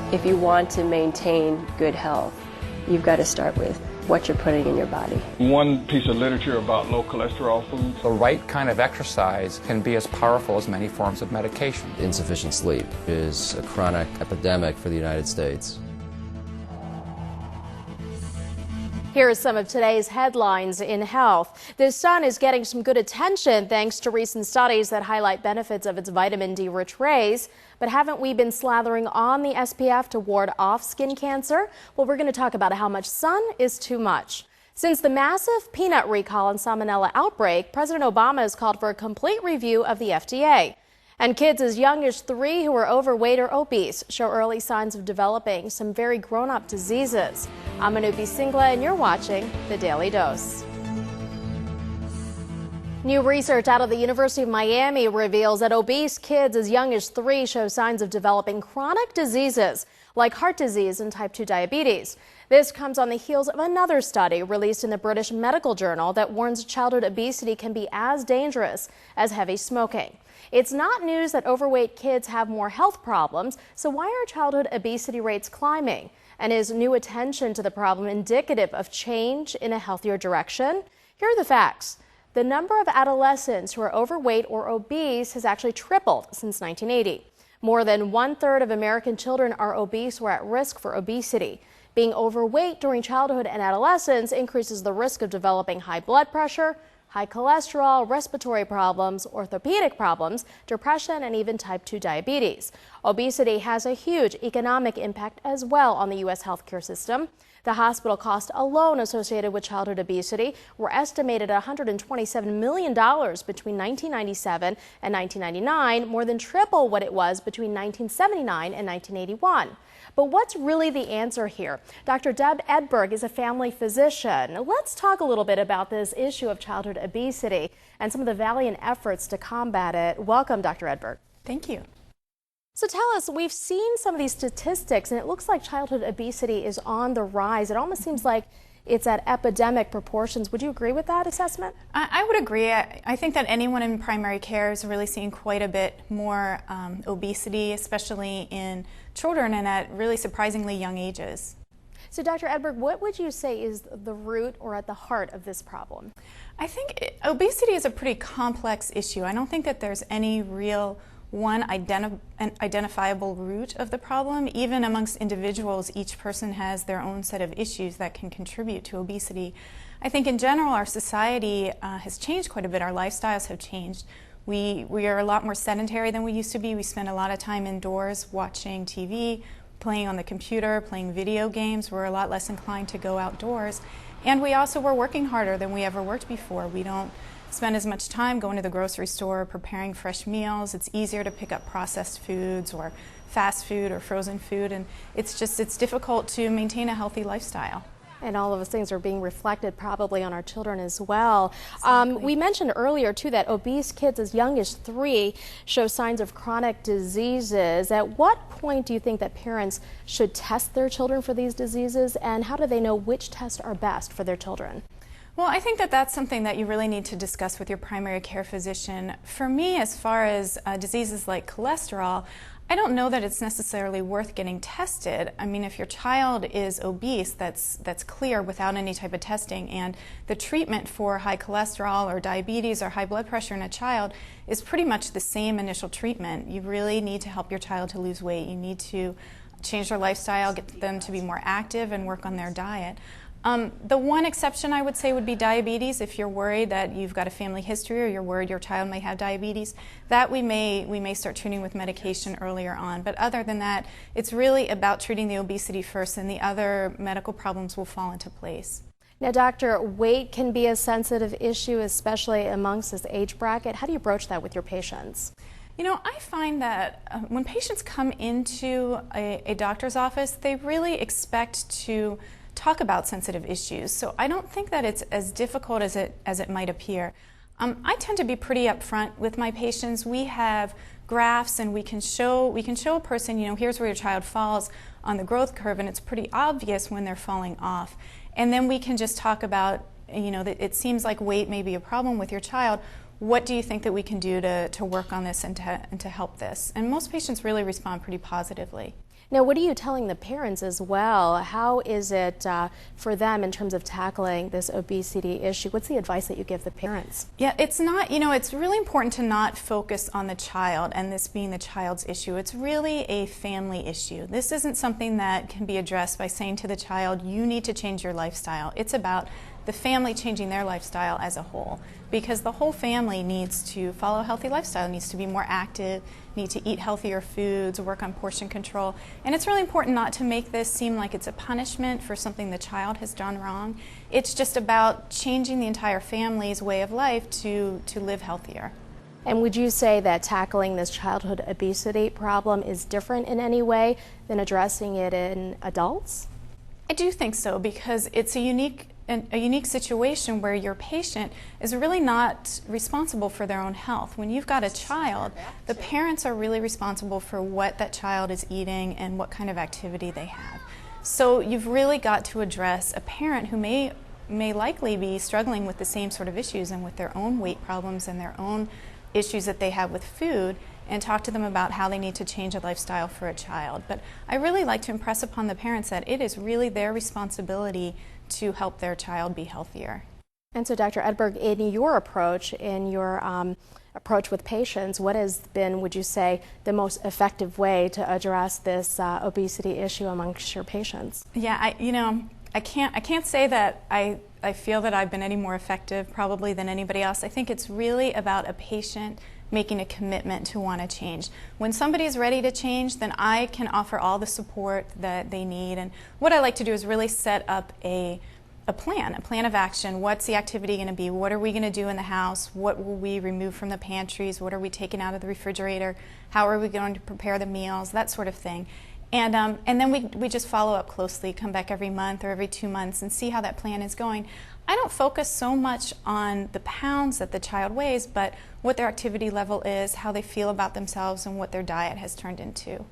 If you want to maintain good health, you've got to start with what you're putting in your body. One piece of literature about low cholesterol foods. The right kind of exercise can be as powerful as many forms of medication. Insufficient sleep is a chronic epidemic for the United States. Here are some of today's headlines in health. The sun is getting some good attention thanks to recent studies that highlight benefits of its vitamin D-rich rays. But haven't we been slathering on the SPF to ward off skin cancer? Well, we're going to talk about how much sun is too much. Since the massive peanut recall and salmonella outbreak, President Obama has called for a complete review of the FDA. And kids as young as 3 who are overweight or obese show early signs of developing some very grown-up diseases. I'm Anupi Singla, and you're watching The Daily Dose. New research out of the University of Miami reveals that obese kids as young as 3 show signs of developing chronic diseases like heart disease and type 2 diabetes. This comes on the heels of another study released in the British Medical Journal that warns childhood obesity can be as dangerous as heavy smoking. It's not news that overweight kids have more health problems, so why are childhood obesity rates climbing? And is new attention to the problem indicative of change in a healthier direction? Here are the facts. The number of adolescents who are overweight or obese has actually tripled since 1980. More than 1/3 of American children are obese or at risk for obesity. Being overweight during childhood and adolescence increases the risk of developing high blood pressure, high cholesterol, respiratory problems, orthopedic problems, depression, and even type 2 diabetes. Obesity has a huge economic impact as well on the U.S. healthcare system. The hospital costs alone associated with childhood obesity were estimated at $127 million between 1997 and 1999, more than triple what it was between 1979 and 1981. But what's really the answer here? Dr. Deb Edberg is a family physician. Let's talk a little bit about this issue of childhood obesity and some of the valiant efforts to combat it. Welcome, Dr. Edberg. Thank you. So tell us, we've seen some of these statistics, and it looks like childhood obesity is on the rise. It almost seems like it's at epidemic proportions. Would you agree with that assessment? I would agree. I think that anyone in primary care is really seeing quite a bit more obesity, especially in children and at really surprisingly young ages. So Dr. Edberg, what would you say is the root or at the heart of this problem? I think obesity is a pretty complex issue. I don't think that there's any real one identifiable root of the problem. Even amongst individuals, each person has their own set of issues that can contribute to obesity. I think in general our society has changed quite a bit. Our lifestyles have changed. We are a lot more sedentary than we used to be. We spend a lot of time indoors watching TV, playing on the computer, playing video games. We're a lot less inclined to go outdoors. And we also were working harder than we ever worked before. We don't spend as much time going to the grocery store, preparing fresh meals. It's easier to pick up processed foods or fast food or frozen food, and it's difficult to maintain a healthy lifestyle. And all of those things are being reflected probably on our children as well. We mentioned earlier, too, that obese kids as young as 3 show signs of chronic diseases. At what point do you think that parents should test their children for these diseases, and how do they know which tests are best for their children? Well, I think that that's something that you really need to discuss with your primary care physician. For me, as far as diseases like cholesterol, I don't know that it's necessarily worth getting tested. I mean, if your child is obese, that's clear without any type of testing, and the treatment for high cholesterol or diabetes or high blood pressure in a child is pretty much the same initial treatment. You really need to help your child to lose weight. You need to change their lifestyle, get them to be more active, and work on their diet. The one exception I would say would be diabetes. If you're worried that you've got a family history or you're worried your child may have diabetes, that we may start treating with medication earlier on. But other than that, it's really about treating the obesity first, and the other medical problems will fall into place. Now, doctor, weight can be a sensitive issue, especially amongst this age bracket. How do you broach that with your patients? You know, I find that when patients come into a doctor's office, they really expect to talk about sensitive issues. So I don't think that it's as difficult as it might appear. I tend to be pretty upfront with my patients. We have graphs, and we can show a person, you know, here's where your child falls on the growth curve, and it's pretty obvious when they're falling off. And then we can just talk about, you know, that it seems like weight may be a problem with your child. what do you think that we can do to work on this and to help this? And most patients really respond pretty positively. Now, what are you telling the parents as well? How is it for them in terms of tackling this obesity issue? What's the advice that you give the parents? Yeah, it's not, it's really important to not focus on the child and this being the child's issue. It's really a family issue. This isn't something that can be addressed by saying to the child, you need to change your lifestyle. It's about the family changing their lifestyle as a whole, because the whole family needs to follow a healthy lifestyle, needs to be more active, need to eat healthier foods, work on portion control. And it's really important not to make this seem like it's a punishment for something the child has done wrong. It's just about changing the entire family's way of life to live healthier. And would you say that tackling this childhood obesity problem is different in any way than addressing it in adults? I do think so, because it's a unique situation where your patient is really not responsible for their own health. When you've got a child, the parents are really responsible for what that child is eating and what kind of activity they have. So you've really got to address a parent who may likely be struggling with the same sort of issues and with their own weight problems and their own issues that they have with food, and talk to them about how they need to change a lifestyle for a child. But I really like to impress upon the parents that it is really their responsibility to help their child be healthier. And so, Dr. Edberg, in your approach, approach with patients, what has been, would you say, the most effective way to address this obesity issue amongst your patients? Yeah, I can't say that I feel that I've been any more effective probably than anybody else. I think it's really about a patient making a commitment to want to change. When somebody is ready to change, then I can offer all the support that they need. And what I like to do is really set up a plan of action. What's the activity going to be? What are we going to do in the house? What will we remove from the pantries? What are we taking out of the refrigerator? How are we going to prepare the meals? That sort of thing. And then we just follow up closely, come back every month or every 2 months and see how that plan is going. I don't focus so much on the pounds that the child weighs, but what their activity level is, how they feel about themselves, and what their diet has turned into.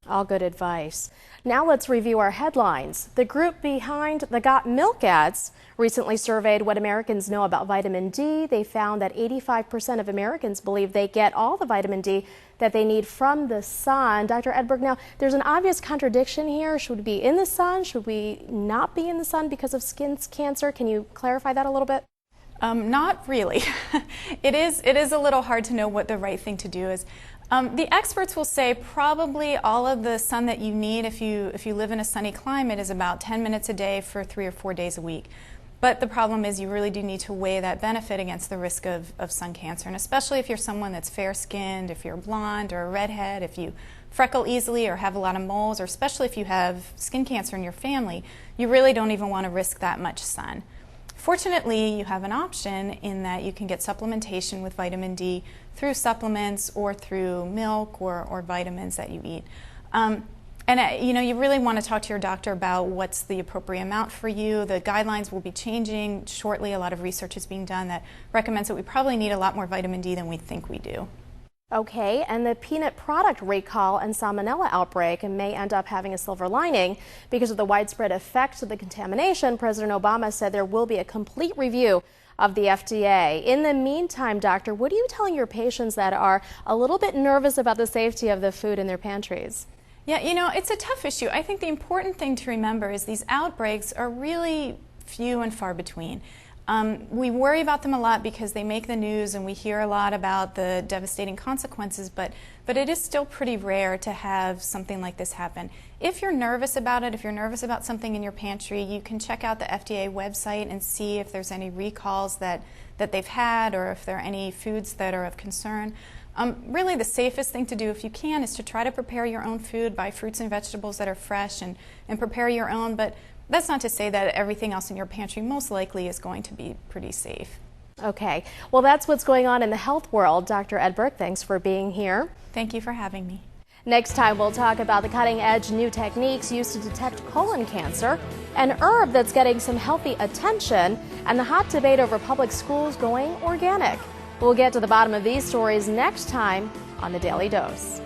All good advice. Now let's review our headlines. The group behind the Got Milk ads recently surveyed what Americans know about vitamin D. They found that 85% of Americans believe they get all the vitamin D that they need from the sun. Dr. Edberg, now there's an obvious contradiction here. Should we be in the sun? Should we not be in the sun because of skin cancer? Can you clarify that a little bit? Not really. It is a little hard to know what the right thing to do is. The experts will say probably all of the sun that you need if you live in a sunny climate is about 10 minutes a day for 3 or 4 days a week. But the problem is you really do need to weigh that benefit against the risk of sun cancer, and especially if you're someone that's fair-skinned, if you're blonde or a redhead, if you freckle easily or have a lot of moles, or especially if you have skin cancer in your family, you really don't even want to risk that much sun. Fortunately, you have an option in that you can get supplementation with vitamin D through supplements or through milk or vitamins that you eat. You really want to talk to your doctor about what's the appropriate amount for you. The guidelines will be changing shortly. A lot of research is being done that recommends that we probably need a lot more vitamin D than we think we do. Okay, and the peanut product recall and salmonella outbreak may end up having a silver lining. Because of the widespread effects of the contamination, President Obama said there will be a complete review of the FDA. In the meantime, doctor, what are you telling your patients that are a little bit nervous about the safety of the food in their pantries? Yeah, it's a tough issue. I think the important thing to remember is these outbreaks are really few and far between. We worry about them a lot because they make the news and we hear a lot about the devastating consequences, but it is still pretty rare to have something like this happen. If you're nervous about it, if you're nervous about something in your pantry, you can check out the FDA website and see if there's any recalls that they've had or if there are any foods that are of concern. Really the safest thing to do if you can is to try to prepare your own food, buy fruits and vegetables that are fresh and prepare your own, but that's not to say that everything else in your pantry most likely is going to be pretty safe. Okay, well that's what's going on in the health world. Dr. Edberg, thanks for being here. Thank you for having me. Next time we'll talk about the cutting-edge new techniques used to detect colon cancer, an herb that's getting some healthy attention, and the hot debate over public schools going organic. We'll get to the bottom of these stories next time on The Daily Dose.